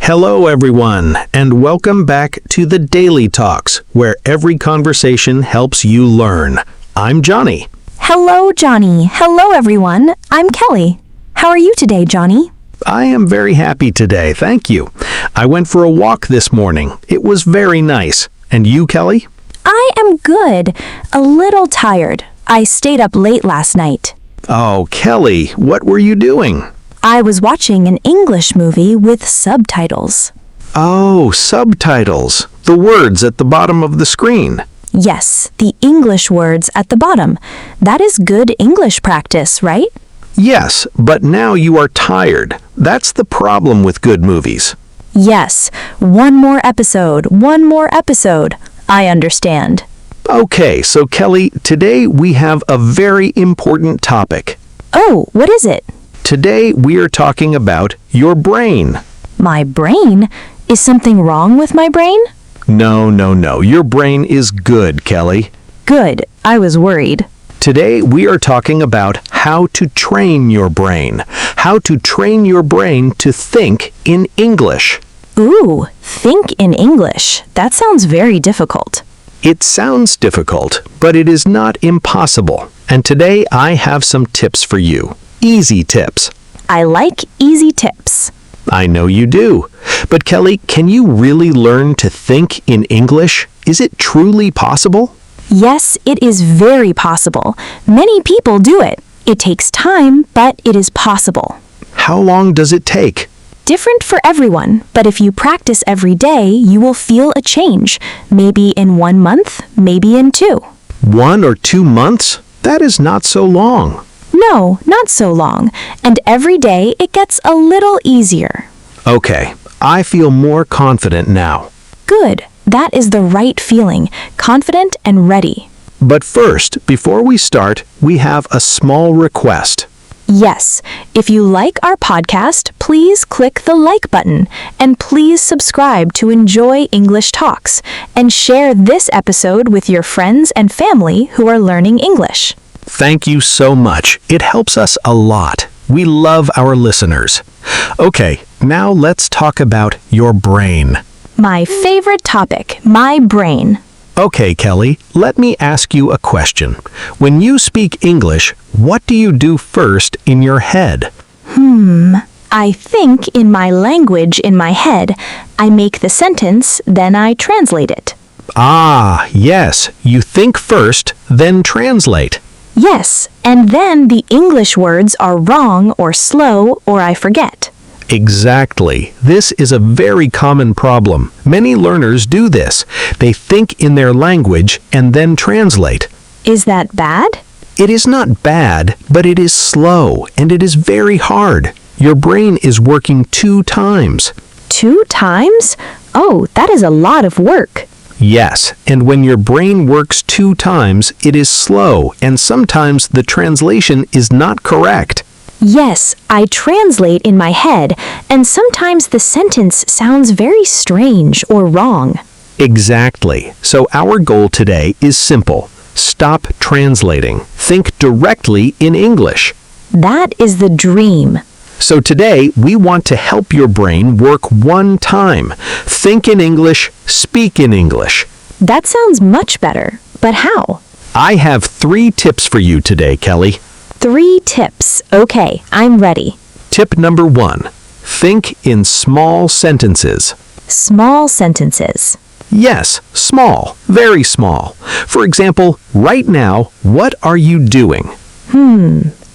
Hello, everyone, and welcome back to the Daily Talks, where every conversation helps you learn. I'm Jonny. Hello, Jonny. Hello, everyone. I'm Kelly. How are you today, Jonny? I am very happy today, thank you. I went for a walk this morning. It was very nice. And you, Kelly? I am good. A little tired. I stayed up late last night. Oh, Kelly, what were you doing? I was watching an English movie with subtitles. Oh, subtitles. The words at the bottom of the screen. Yes, the English words at the bottom. That is good English practice, right? Yes, but now you are tired. That's the problem with good movies. Yes, one more episode. I understand. Okay, so Kelly, today we have a very important topic. Oh, what is it? Today we are talking about your brain. My brain? Is something wrong with my brain? No. Your brain is good, Kelly. Good. I was worried. Today we are talking about how to train your brain. How to train your brain to think in English. Ooh, think in English. That sounds very difficult. It sounds difficult, but it is not impossible. And today I have some tips for you. Easy tips. I like easy tips. I know you do. But Kelly, can you really learn to think in English? Is it truly possible? Yes, it is very possible. Many people do it. It takes time, but it is possible. How long does it take? Different for everyone, but if you practice every day, you will feel a change. Maybe in 1 month, maybe in 2. 1 or 2 months? That is not so long. No, not so long. And every day it gets a little easier. Okay, I feel more confident now. Good. That is the right feeling. Confident and ready. But first, before we start, we have a small request. Yes, if you like our podcast, please click the like button and please subscribe to enjoy English Talks and share this episode with your friends and family who are learning English. Thank you so much. It helps us a lot. We love our listeners. Okay, now let's talk about your brain. My favorite topic, my brain. Okay, Kelly, let me ask you a question. When you speak English, what do you do first in your head? I think in my language in my head. I make the sentence, then I translate it. Ah, yes. You think first, then translate. Yes, and then the English words are wrong or slow or I forget. Exactly. This is a very common problem. Many learners do this. They think in their language and then translate. Is that bad? It is not bad, but it is slow and it is very hard. Your brain is working 2 times. 2 times? Oh, that is a lot of work. Yes, and when your brain works 2 times, it is slow and sometimes the translation is not correct. Yes, I translate in my head, and sometimes the sentence sounds very strange or wrong. Exactly. So our goal today is simple. Stop translating. Think directly in English. That is the dream. So today, we want to help your brain work 1 time. Think in English, speak in English. That sounds much better, but how? I have 3 tips for you today, Kelly. 3 tips. Okay, I'm ready. Tip number 1. Think in small sentences. Small sentences. Yes, small, very small. For example, right now, what are you doing?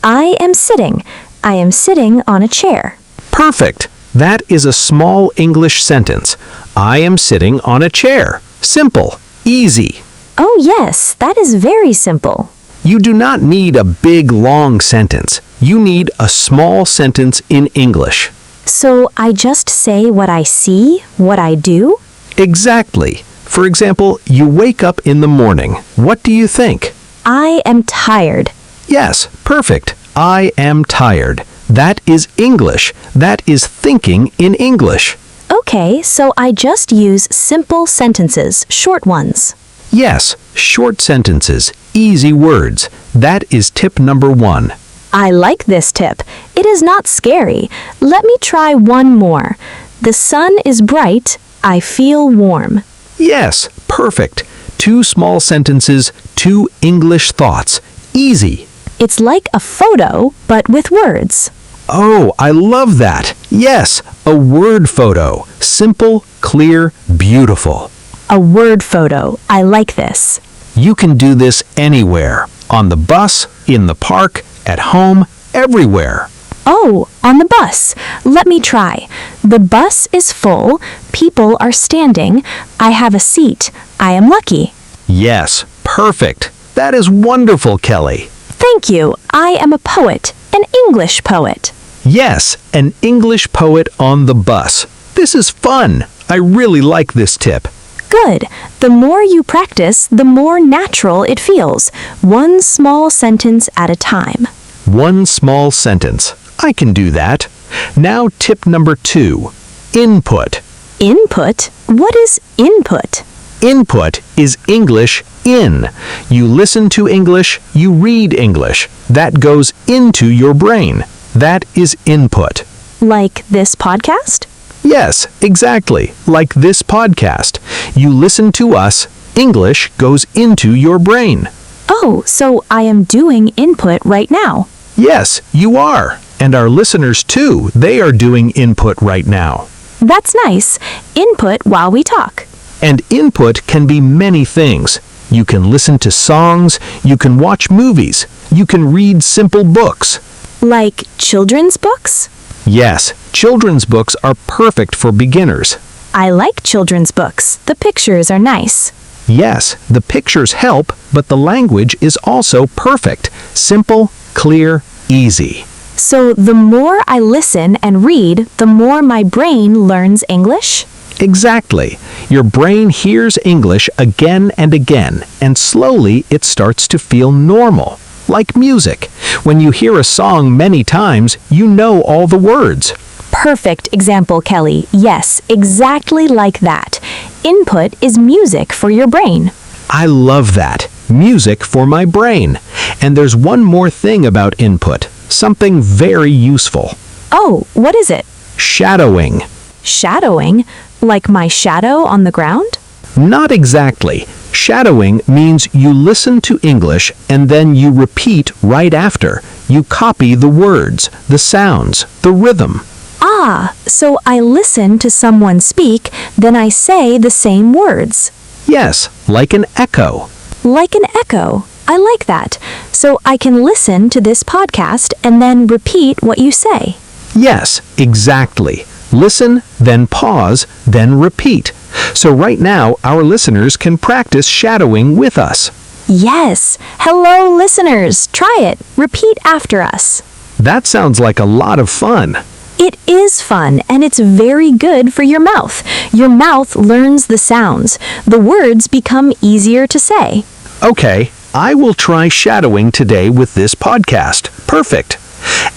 I am sitting. I am sitting on a chair. Perfect. That is a small English sentence. I am sitting on a chair. Simple, easy. Oh yes, that is very simple. You do not need a big, long sentence. You need a small sentence in English. So I just say what I see, what I do? Exactly. For example, you wake up in the morning. What do you think? I am tired. Yes, perfect. I am tired. That is English. That is thinking in English. Okay, so I just use simple sentences, short ones. Yes, short sentences, easy words. That is tip number 1. I like this tip. It is not scary. Let me try one more. The sun is bright. I feel warm. Yes, perfect. 2 small sentences, 2 English thoughts. Easy. It's like a photo, but with words. Oh, I love that. Yes, a word photo. Simple, clear, beautiful. A word photo. I like this. You can do this anywhere. On the bus, in the park, at home, everywhere. Oh, on the bus. Let me try. The bus is full. People are standing. I have a seat. I am lucky. Yes, perfect. That is wonderful, Kelly. Thank you. I am a poet, an English poet. Yes, an English poet on the bus. This is fun. I really like this tip. Good. The more you practice, the more natural it feels. One small sentence at a time. 1 small sentence. I can do that. Now tip number 2. Input. Input? What is input? Input is English in. You listen to English, you read English. That goes into your brain. That is input. Like this podcast? Yes, exactly. Like this podcast. You listen to us, English goes into your brain. Oh, so I am doing input right now. Yes, you are. And our listeners too, they are doing input right now. That's nice. Input while we talk. And input can be many things. You can listen to songs, you can watch movies, you can read simple books. Like children's books? Yes, children's books are perfect for beginners. I like children's books. The pictures are nice. Yes, the pictures help, but the language is also perfect. Simple, clear, easy. So the more I listen and read, the more my brain learns English? Exactly. Your brain hears English again and again, and slowly it starts to feel normal. Like music. When you hear a song many times, you know all the words. Perfect example, Kelly. Yes, exactly like that. Input is music for your brain. I love that. Music for my brain. And there's one more thing about input. Something very useful. Oh, what is it? Shadowing. Shadowing? Like my shadow on the ground? Not exactly. Shadowing means you listen to English and then you repeat right after. You copy the words, the sounds, the rhythm. Ah, so I listen to someone speak, then I say the same words. Yes, like an echo. Like an echo. I like that. So I can listen to this podcast and then repeat what you say. Yes, exactly. Listen, then pause, then repeat. So right now, our listeners can practice shadowing with us. Yes. Hello, listeners. Try it. Repeat after us. That sounds like a lot of fun. It is fun, and it's very good for your mouth. Your mouth learns the sounds. The words become easier to say. Okay, I will try shadowing today with this podcast. Perfect.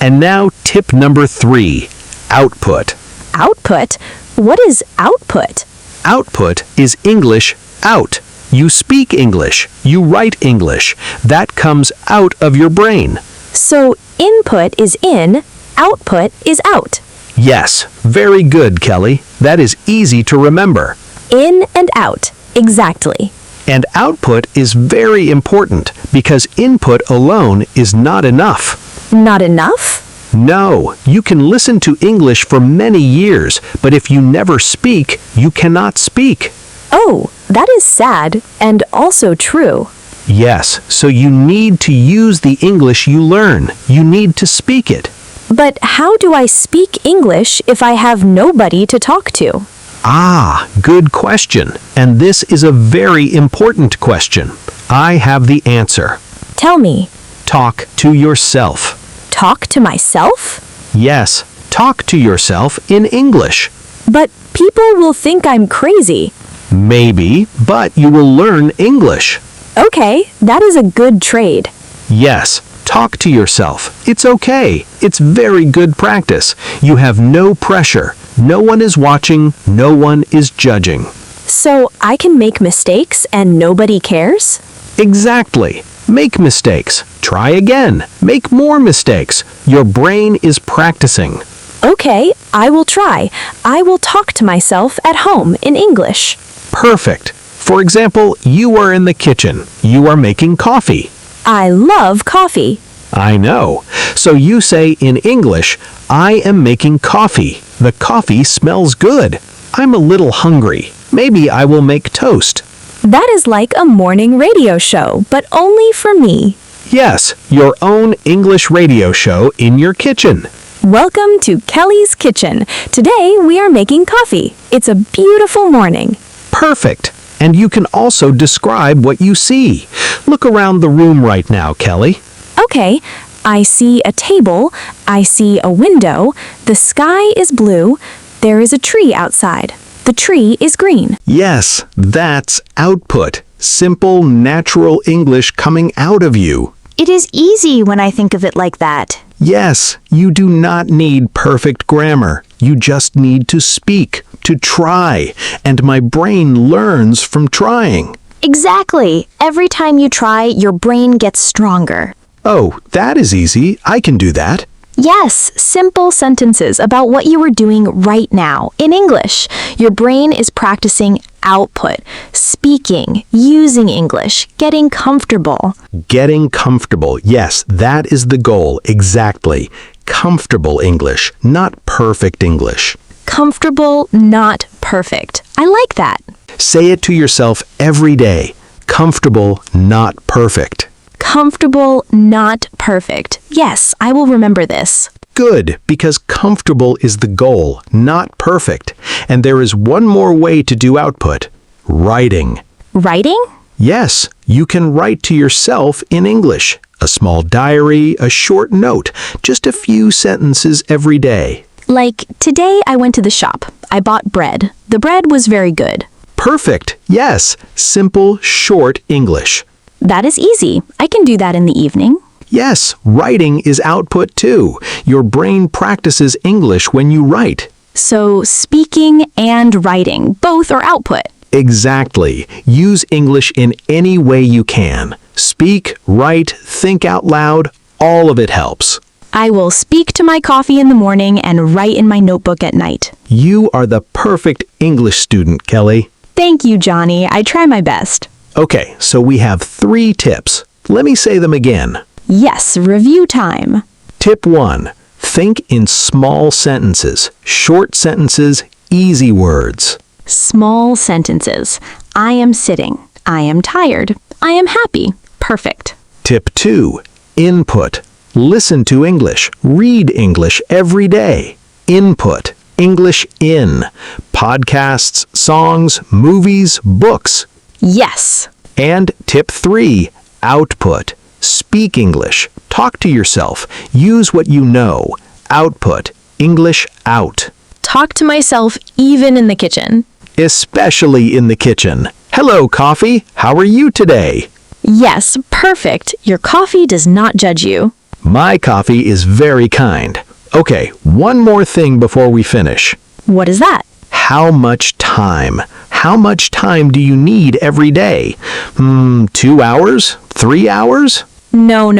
And now tip number 3, output. Output? What is output? Output is English out. You speak English. You write English. That comes out of your brain. So input is in, output is out. Yes, very good, Kelly. That is easy to remember. In and out. Exactly. And output is very important because input alone is not enough. Not enough? No, you can listen to English for many years, but if you never speak, you cannot speak. Oh, that is sad and also true. Yes, so you need to use the English you learn. You need to speak it. But how do I speak English if I have nobody to talk to? Ah, good question. And this is a very important question. I have the answer. Tell me. Talk to yourself. Talk to myself? Yes, talk to yourself in English. But people will think I'm crazy. Maybe, but you will learn English. Okay, that is a good trade. Yes, talk to yourself. It's okay. It's very good practice. You have no pressure. No one is watching. No one is judging. So I can make mistakes and nobody cares? Exactly. Make mistakes. Try again. Make more mistakes. Your brain is practicing. Okay, I will try. I will talk to myself at home in English. Perfect. For example, you are in the kitchen. You are making coffee. I love coffee. I know. So you say in English, I am making coffee. The coffee smells good. I'm a little hungry. Maybe I will make toast. That is like a morning radio show, but only for me. Yes, your own English radio show in your kitchen. Welcome to Kelly's Kitchen. Today we are making coffee. It's a beautiful morning. Perfect. And you can also describe what you see. Look around the room right now, Kelly. Okay, I see a table, I see a window, the sky is blue, there is a tree outside. The tree is green. Yes, that's output. Simple, natural English coming out of you. It is easy when I think of it like that. Yes, you do not need perfect grammar. You just need to speak, to try, and my brain learns from trying. Exactly. Every time you try, your brain gets stronger. Oh, that is easy. I can do that. Yes, simple sentences about what you are doing right now in English. Your brain is practicing output, speaking, using English, getting comfortable. Getting comfortable. Yes, that is the goal. Exactly. Comfortable English, not perfect English. Comfortable, not perfect. I like that. Say it to yourself every day. Comfortable, not perfect. Comfortable, not perfect. Yes, I will remember this. Good, because comfortable is the goal, not perfect. And there is one more way to do output. Writing. Writing? Yes, you can write to yourself in English. A small diary, a short note, just a few sentences every day. Like, today I went to the shop. I bought bread. The bread was very good. Perfect. Yes, simple, short English. That is easy. I can do that in the evening. Yes, writing is output too. Your brain practices English when you write. So, speaking and writing, both are output. Exactly. Use English in any way you can. Speak, write, think out loud, all of it helps. I will speak to my coffee in the morning and write in my notebook at night. You are the perfect English student, Kelly. Thank you, Johnny. I try my best. Okay, so we have 3 tips. Let me say them again. Yes, review time. Tip 1. Think in small sentences. Short sentences, easy words. Small sentences. I am sitting. I am tired. I am happy. Perfect. Tip 2. Input. Listen to English. Read English every day. Input. English in. Podcasts, songs, movies, books. Yes. And tip 3. Output. Speak English. Talk to yourself. Use what you know. Output. English out. Talk to myself even in the kitchen. Especially in the kitchen. Hello, coffee. How are you today? Yes, perfect. Your coffee does not judge you. My coffee is very kind. Okay, one more thing before we finish. What is that? How much time? How much time do you need every day? 2 hours? 3 hours? No.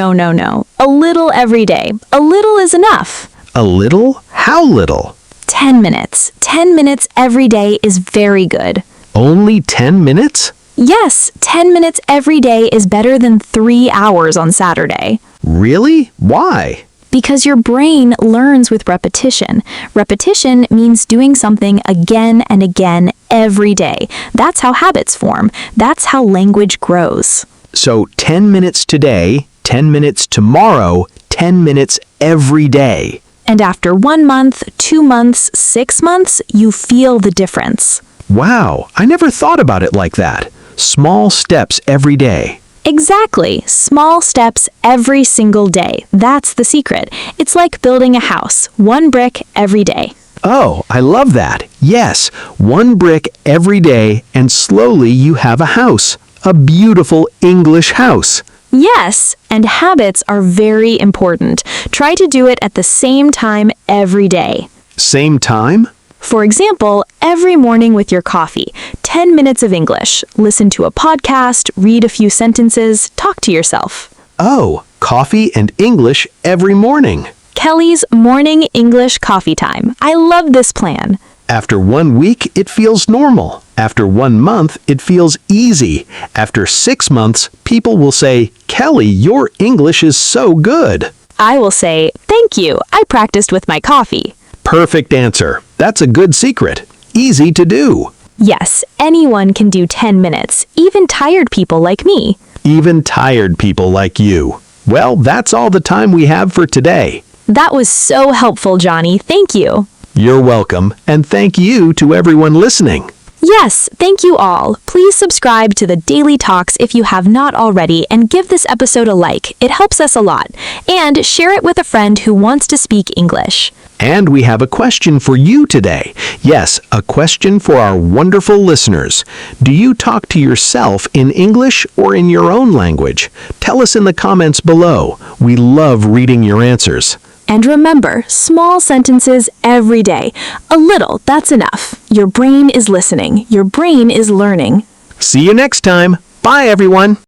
A little every day. A little is enough. A little? How little? 10 minutes. 10 minutes every day is very good. Only 10 minutes? Yes, 10 minutes every day is better than 3 hours on Saturday. Really? Why? Because your brain learns with repetition. Repetition means doing something again and again every day. That's how habits form. That's how language grows. So 10 minutes today, 10 minutes tomorrow, 10 minutes every day. And after 1 month, 2 months, 6 months, you feel the difference. Wow, I never thought about it like that. Small steps every day. Exactly. Small steps every single day. That's the secret. It's like building a house, 1 brick every day. Oh, I love that. Yes, 1 brick every day and slowly you have a house. A beautiful English house. Yes, and habits are very important. Try to do it at the same time every day. Same time? For example, every morning with your coffee, 10 minutes of English. Listen to a podcast, read a few sentences, talk to yourself. Oh, coffee and English every morning. Kelly's Morning English Coffee Time. I love this plan. After 1 week, it feels normal. After 1 month, it feels easy. After 6 months, people will say, Kelly, your English is so good. I will say, thank you, I practiced with my coffee. Perfect answer. That's a good secret. Easy to do. Yes, anyone can do 10 minutes, even tired people like me. Even tired people like you. Well, that's all the time we have for today. That was so helpful, Johnny. Thank you. You're welcome, and thank you to everyone listening. Yes, thank you all. Please subscribe to the Daily Talks if you have not already and give this episode a like. It helps us a lot. And share it with a friend who wants to speak English. And we have a question for you today. Yes, a question for our wonderful listeners. Do you talk to yourself in English or in your own language? Tell us in the comments below. We love reading your answers. And remember, small sentences every day. A little, that's enough. Your brain is listening. Your brain is learning. See you next time. Bye, everyone.